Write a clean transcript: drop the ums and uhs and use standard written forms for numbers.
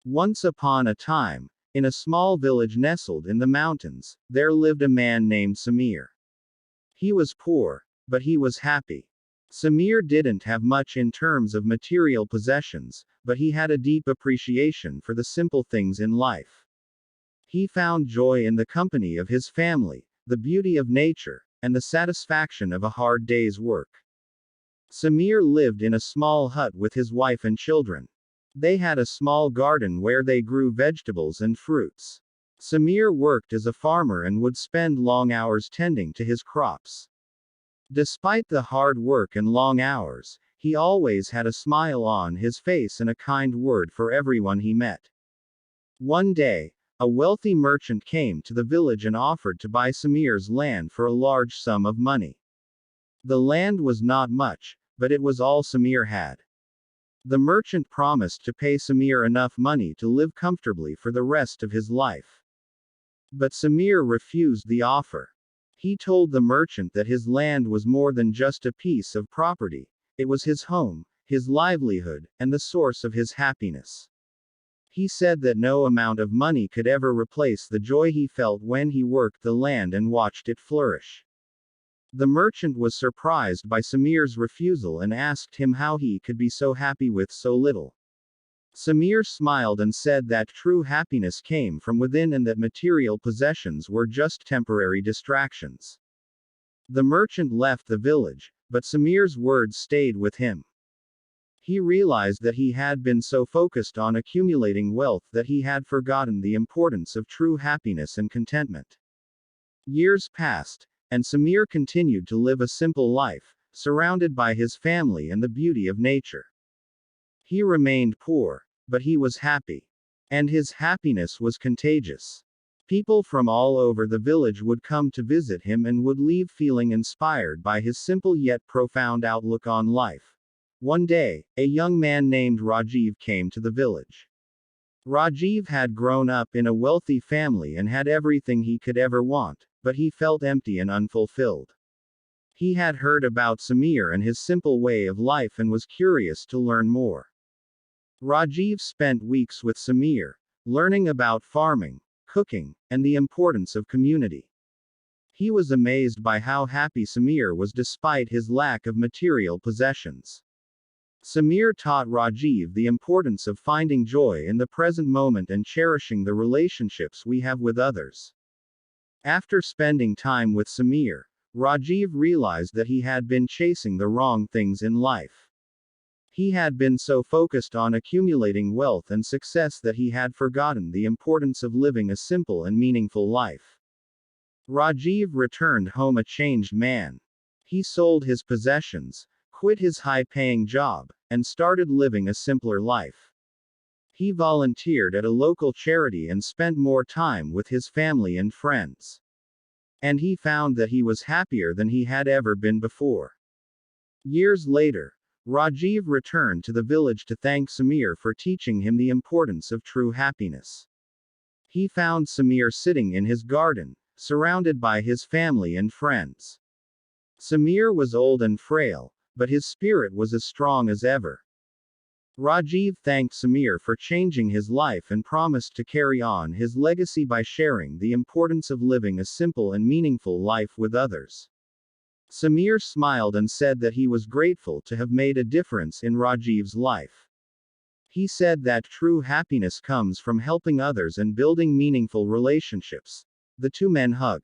Once upon a time, in a small village nestled in the mountains, there lived a man named Samir. He was poor, but he was happy. Samir didn't have much in terms of material possessions, but he had a deep appreciation for the simple things in life. He found joy in the company of his family, the beauty of nature, and the satisfaction of a hard day's work. Samir lived in a small hut with his wife and children. They had a small garden where they grew vegetables and fruits. Samir worked as a farmer and would spend long hours tending to his crops. Despite the hard work and long hours, he always had a smile on his face and a kind word for everyone he met. One day, a wealthy merchant came to the village and offered to buy Samir's land for a large sum of money. The land was not much, but it was all Samir had. The merchant promised to pay Samir enough money to live comfortably for the rest of his life. But Samir refused the offer. He told the merchant that his land was more than just a piece of property. It was his home, his livelihood, and the source of his happiness. He said that no amount of money could ever replace the joy he felt when he worked the land and watched it flourish. The merchant was surprised by Samir's refusal and asked him how he could be so happy with so little. Samir smiled and said that true happiness came from within and that material possessions were just temporary distractions. The merchant left the village, but Samir's words stayed with him. He realized that he had been so focused on accumulating wealth that he had forgotten the importance of true happiness and contentment. Years passed, and Samir continued to live a simple life, surrounded by his family and the beauty of nature. He remained poor, but he was happy. And his happiness was contagious. People from all over the village would come to visit him and would leave feeling inspired by his simple yet profound outlook on life. One day, a young man named Rajiv came to the village. Rajiv had grown up in a wealthy family and had everything he could ever want, but he felt empty and unfulfilled. He had heard about Samir and his simple way of life and was curious to learn more. Rajiv spent weeks with Samir, learning about farming, cooking, and the importance of community. He was amazed by how happy Samir was despite his lack of material possessions. Samir taught Rajiv the importance of finding joy in the present moment and cherishing the relationships we have with others. After spending time with Samir, Rajiv realized that he had been chasing the wrong things in life. He had been so focused on accumulating wealth and success that he had forgotten the importance of living a simple and meaningful life. Rajiv returned home a changed man. He sold his possessions, quit his high-paying job, and started living a simpler life. He volunteered at a local charity and spent more time with his family and friends. And he found that he was happier than he had ever been before. Years later, Rajiv returned to the village to thank Samir for teaching him the importance of true happiness. He found Samir sitting in his garden, surrounded by his family and friends. Samir was old and frail, but his spirit was as strong as ever. Rajiv thanked Samir for changing his life and promised to carry on his legacy by sharing the importance of living a simple and meaningful life with others. Samir smiled and said that he was grateful to have made a difference in Rajiv's life. He said that true happiness comes from helping others and building meaningful relationships. The two men hugged.